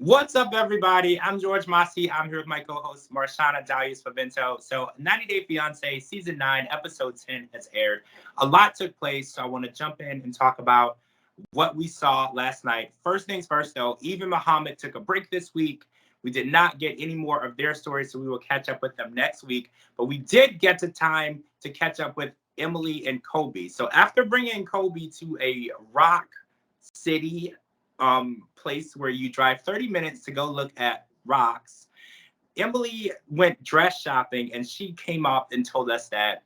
What's up, everybody? I'm George Mossey. I'm here with my co-host, Marshana, Dahlia. So 90 Day Fiance, Season 9, Episode 10 has aired. A lot took place, so I want to jump in and talk about what we saw last night. First things first, though, Eve and Muhammad took a break this week. We did not get any more of their stories, so we will catch up with them next week. But we did get the time to catch up with Emily and Kobe. So after bringing Kobe to a rock city place where you drive 30 minutes to go look at rocks, Emily went dress shopping and she came up and told us that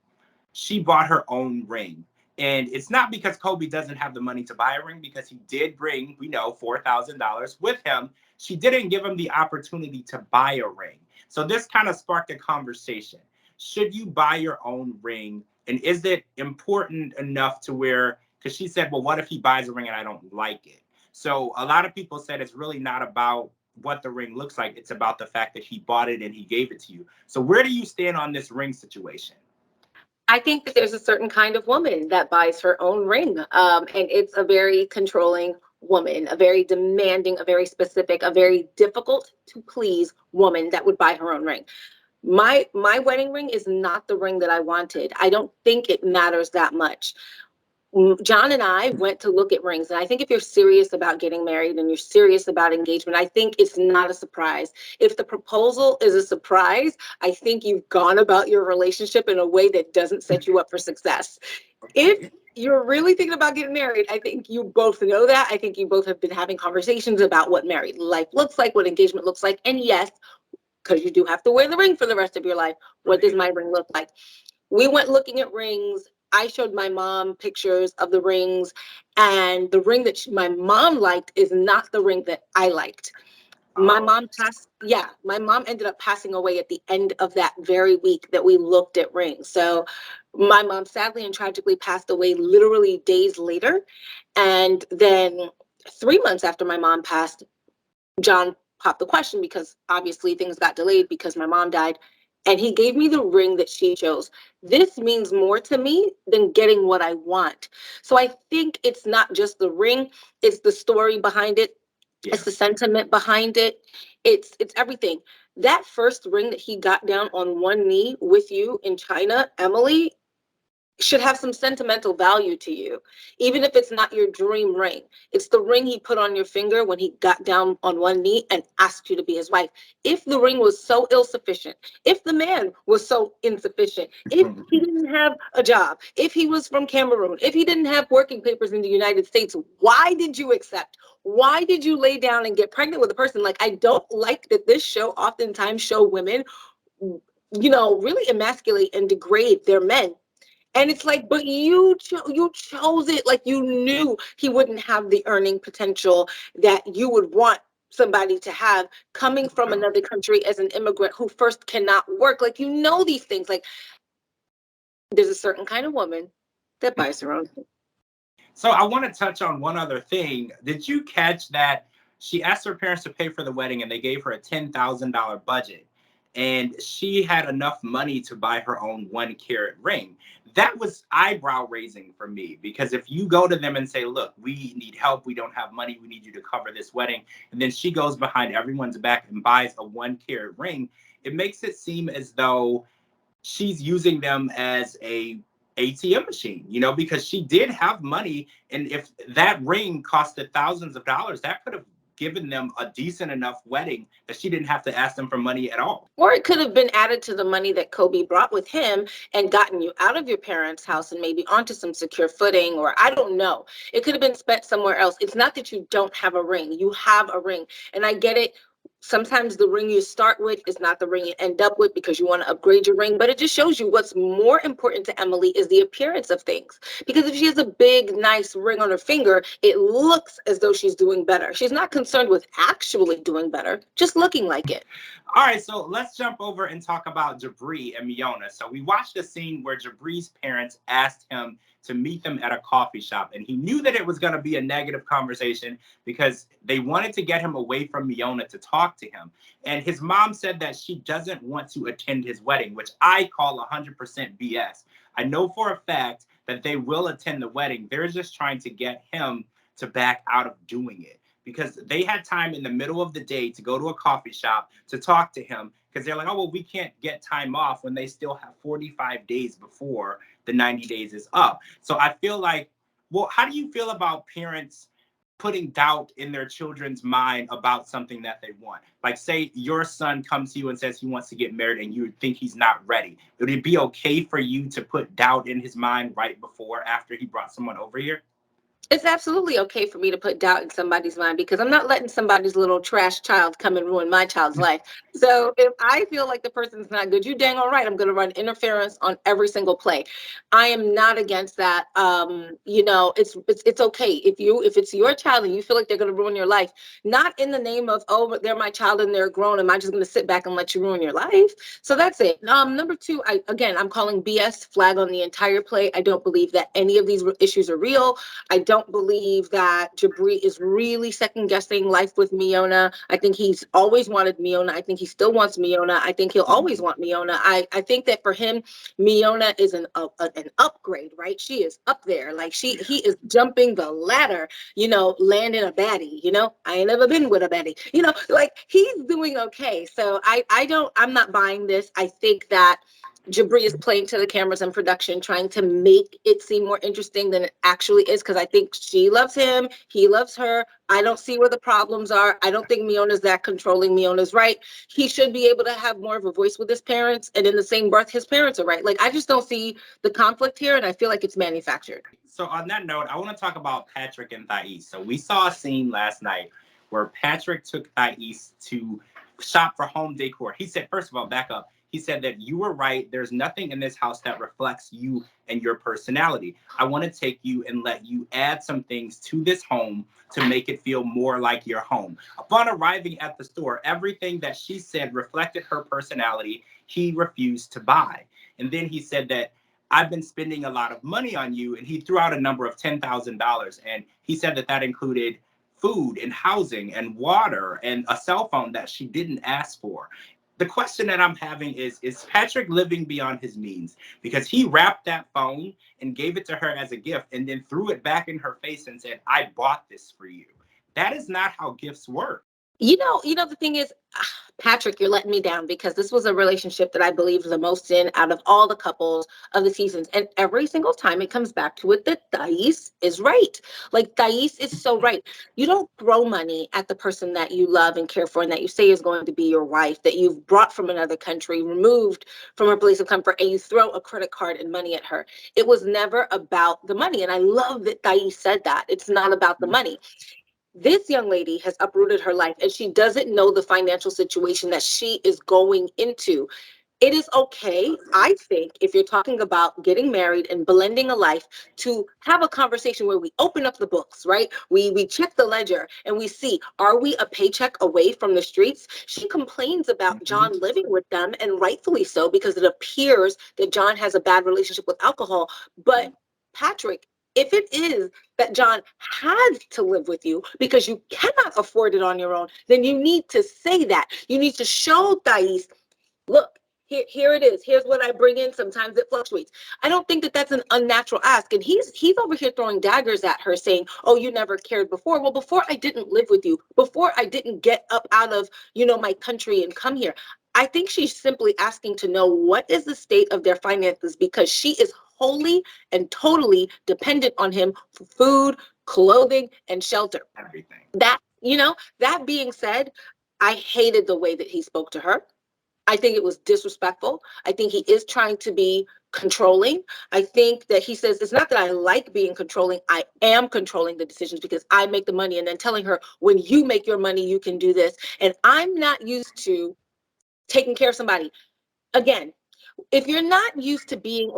she bought her own ring. And it's not because Kobe doesn't have the money to buy a ring, because he did bring, we know, $4,000 with him. She didn't give him the opportunity to buy a ring. So this kind of sparked a conversation. Should you buy your own ring? And is it important enough to where, because she said, well, what if he buys a ring and I don't like it? So a lot of people said it's really not about what the ring looks like. It's about the fact that he bought it and he gave it to you. So where do you stand on this ring situation? I think that there's a certain kind of woman that buys her own ring. And it's a very controlling woman, a very demanding, a very specific, a very difficult to please woman that would buy her own ring. My wedding ring is not the ring that I wanted. I don't think it matters that much. John and I went to look at rings, and I think if you're serious about getting married and you're serious about engagement, I think it's not a surprise. If the proposal is a surprise, I think you've gone about your relationship in a way that doesn't set you up for success. If you're really thinking about getting married, I think you both know that. I think you both have been having conversations about what married life looks like, what engagement looks like. And yes, because you do have to wear the ring for the rest of your life, what does my ring look like? We went looking at rings. I showed my mom pictures of the rings, and the ring that my mom liked is not the ring that I liked. My mom passed, my mom ended up passing away at the end of that very week that we looked at rings. So my mom sadly and tragically passed away literally days later. And then 3 months after my mom passed, John popped the question because obviously things got delayed because my mom died. And he gave me the ring that she chose. This means more to me than getting what I want. So I think it's not just the ring, it's the story behind it. Yeah. It's the sentiment behind it. It's everything. That first ring that he got down on one knee with you in China, Emily, should have some sentimental value to you, even if it's not your dream ring. It's the ring he put on your finger when he got down on one knee and asked you to be his wife. If the ring was so insufficient, if the man was so insufficient, if he didn't have a job, if he was from Cameroon, if he didn't have working papers in the United States, why did you accept? Why did you lay down and get pregnant with a person? Like, I don't like that this show oftentimes show women, really emasculate and degrade their men. And it's like, but you chose it. Like, you knew he wouldn't have the earning potential that you would want somebody to have coming from another country as an immigrant who first cannot work. Like, these things. Like, there's a certain kind of woman that buys her own. So I want to touch on one other thing. Did you catch that she asked her parents to pay for the wedding and they gave her a $10,000 budget? And she had enough money to buy her own 1 carat ring. That was eyebrow raising for me, because if you go to them and say, look, we need help, we don't have money, we need you to cover this wedding, and then she goes behind everyone's back and buys a 1 carat ring, it makes it seem as though she's using them as a ATM machine, because she did have money. And if that ring costed thousands of dollars, that could have given them a decent enough wedding that she didn't have to ask them for money at all. Or it could have been added to the money that Kobe brought with him and gotten you out of your parents' house and maybe onto some secure footing, or I don't know. It could have been spent somewhere else. It's not that you don't have a ring. You have a ring. And I get it. Sometimes the ring you start with is not the ring you end up with because you want to upgrade your ring. But it just shows you what's more important to Emily is the appearance of things. Because if she has a big, nice ring on her finger, it looks as though she's doing better. She's not concerned with actually doing better, just looking like it. All right, so let's jump over and talk about Jabri and Miona. So we watched a scene where Jabri's parents asked him to meet them at a coffee shop, and he knew that it was going to be a negative conversation because they wanted to get him away from Miona to talk to him. And his mom said that she doesn't want to attend his wedding, which I call 100% BS. I know for a fact that they will attend the wedding. They're just trying to get him to back out of doing it. because they had time in the middle of the day to go to a coffee shop to talk to him, because they're like, oh, well, we can't get time off when they still have 45 days before the 90 days is up. So I feel like, well, how do you feel about parents putting doubt in their children's mind about something that they want? Like, say your son comes to you and says he wants to get married and you think he's not ready. Would it be okay for you to put doubt in his mind right before, after he brought someone over here? It's absolutely okay for me to put doubt in somebody's mind, because I'm not letting somebody's little trash child come and ruin my child's life. So if I feel like the person's not good, you dang all right, I'm going to run interference on every single play. I am not against that. It's okay if it's your child and you feel like they're going to ruin your life, not in the name of, oh, but they're my child and they're grown, am I just going to sit back and let you ruin your life? So that's it. Number two, I'm calling BS, flag on the entire play. I don't believe that any of these issues are real. I don't believe that Jabri is really second guessing life with Miona. I think he's always wanted Miona. I think he still wants Miona. I think he'll always want Miona. I think that for him, Miona is an upgrade, right? She is up there. Like he is jumping the ladder, landing a baddie, I ain't never been with a baddie, like he's doing okay. So I'm not buying this. I think that Jabri is playing to the cameras and production, trying to make it seem more interesting than it actually is, because I think she loves him, he loves her. I don't see where the problems are. I don't think Miona's that controlling. Miona's right. He should be able to have more of a voice with his parents, and in the same breath, his parents are right. Like, I just don't see the conflict here, and I feel like it's manufactured. So on that note, I want to talk about Patrick and Thyee. So we saw a scene last night where Patrick took Thyee to shop for home decor. He said, first of all, back up. He said that you were right. There's nothing in this house that reflects you and your personality. I want to take you and let you add some things to this home to make it feel more like your home. Upon arriving at the store, everything that she said reflected her personality. He refused to buy. And then he said that I've been spending a lot of money on you. And he threw out a number of $10,000. And he said that that included food and housing and water and a cell phone that she didn't ask for. The question that I'm having is Patrick living beyond his means? Because he wrapped that phone and gave it to her as a gift and then threw it back in her face and said, I bought this for you. That is not how gifts work. The thing is, Patrick, you're letting me down, because this was a relationship that I believed the most in out of all the couples of the seasons. And every single time it comes back to it that Thyee is right. Like, Thyee is so right. You don't throw money at the person that you love and care for and that you say is going to be your wife, that you've brought from another country, removed from her place of comfort, and you throw a credit card and money at her. It was never about the money. And I love that Thyee said that. It's not about the money. This young lady has uprooted her life, and she doesn't know the financial situation that she is going into. It is okay, I think, if you're talking about getting married and blending a life, to have a conversation where we open up the books, right? We check the ledger and we see, are we a paycheck away from the streets? She complains about John living with them, and rightfully so, because it appears that John has a bad relationship with alcohol. But Patrick, if it is that John had to live with you because you cannot afford it on your own, then you need to say that. You need to show Thyee, look, here it is. Here's what I bring in. Sometimes it fluctuates. I don't think that that's an unnatural ask. And he's over here throwing daggers at her, saying, oh, you never cared before. Well, before I didn't live with you, before I didn't get up out of, my country and come here. I think she's simply asking to know what is the state of their finances, because she is wholly and totally dependent on him for food, clothing, and shelter. Everything. That being said, I hated the way that he spoke to her. I think it was disrespectful. I think he is trying to be controlling. I think that he says, it's not that I like being controlling. I am controlling the decisions because I make the money. And then telling her, when you make your money, you can do this. And I'm not used to taking care of somebody. Again, if you're not used to being,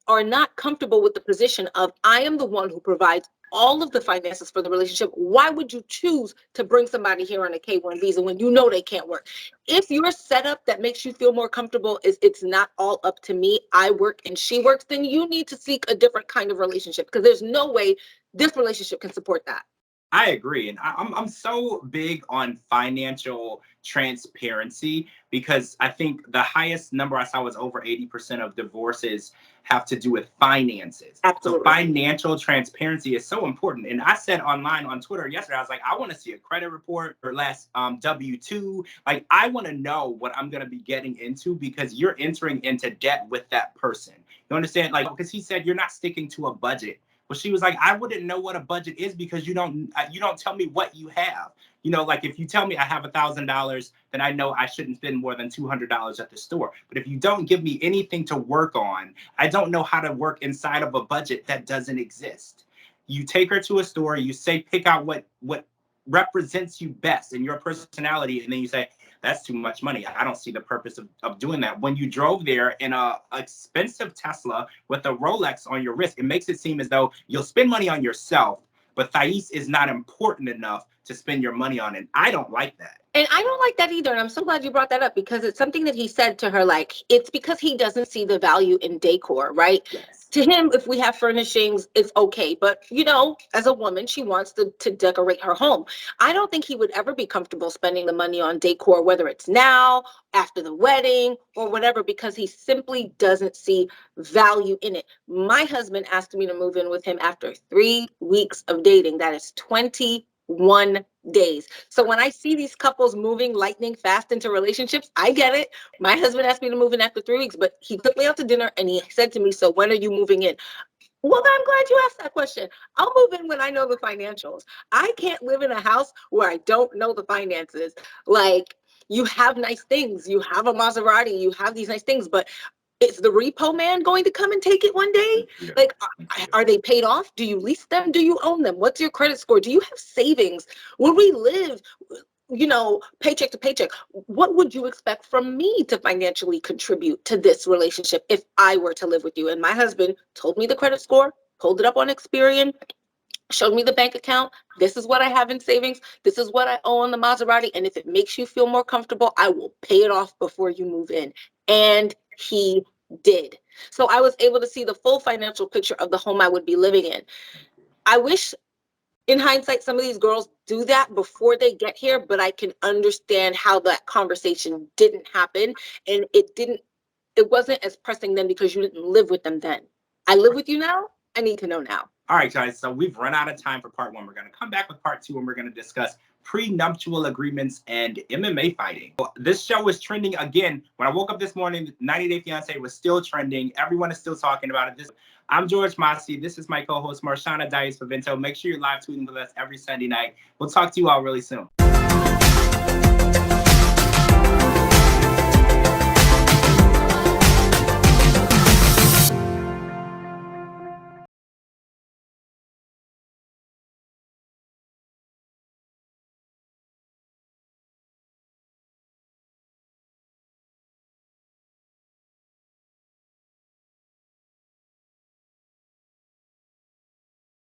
or not comfortable with the position of, I am the one who provides all of the finances for the relationship, why would you choose to bring somebody here on a K-1 visa when you know they can't work? If your setup that makes you feel more comfortable is, it's not all up to me, I work and she works, then you need to seek a different kind of relationship, because there's no way this relationship can support that. I agree. And I'm so big on financial transparency because I think the highest number I saw was over 80% of divorces have to do with finances. So Absolutely. financial transparency is so important. And I said online on Twitter yesterday, I was like, I want to see a credit report or less W-2. Like, I want to know what I'm going to be getting into because you're entering into debt with that person. You understand? Like, because he said you're not sticking to a budget. Well, she was like, I wouldn't know what a budget is because you don't tell me what you have. Like if you tell me I have $1,000, then I know I shouldn't spend more than $200 at the store. But if you don't give me anything to work on, I don't know how to work inside of a budget that doesn't exist. You take her to a store, you say, pick out what represents you best in your personality, and then you say, that's too much money. I don't see the purpose of doing that. When you drove there in a expensive Tesla with a Rolex on your wrist, it makes it seem as though you'll spend money on yourself, but Thyee is not important enough to spend your money on. And I don't like that. And I don't like that either. And I'm so glad you brought that up because it's something that he said to her, like, it's because he doesn't see the value in decor, right? Yes. To him, if we have furnishings, it's okay. But, as a woman, she wants to decorate her home. I don't think he would ever be comfortable spending the money on decor, whether it's now, after the wedding, or whatever, because he simply doesn't see value in it. My husband asked me to move in with him after 3 weeks of dating. That is 21 days. So when I see these couples moving lightning fast into relationships, I get it. My husband asked me to move in after 3 weeks, but he took me out to dinner and he said to me, so when are you moving in? Well, I'm glad you asked that question. I'll move in when I know the financials. I can't live in a house where I don't know the finances. Like, you have nice things. You have a Maserati. You have these nice things, but is the repo man going to come and take it one day? Like, are they paid off? Do you lease them? Do you own them? What's your credit score? Do you have savings? When we live, paycheck to paycheck, what would you expect from me to financially contribute to this relationship if I were to live with you? And my husband told me the credit score, pulled it up on Experian, showed me the bank account. This is what I have in savings. This is what I owe on the Maserati. And if it makes you feel more comfortable, I will pay it off before you move in. And he did. So I was able to see the full financial picture of the home I would be living in. I wish, in hindsight, some of these girls do that before they get here, but I can understand how that conversation didn't happen. And it wasn't as pressing then because you didn't live with them then. I live with you now. I need to know now. All right, guys. So we've run out of time for part one. We're going to come back with part two, and we're going to discuss prenuptial agreements and MMA fighting. This show is trending again. When I woke up this morning, 90 Day Fiance was still trending. Everyone is still talking about it. I'm George Mossey. This is my co-host, Marshana Dahlia for Vento. Make sure you're live tweeting with us every Sunday night. We'll talk to you all really soon.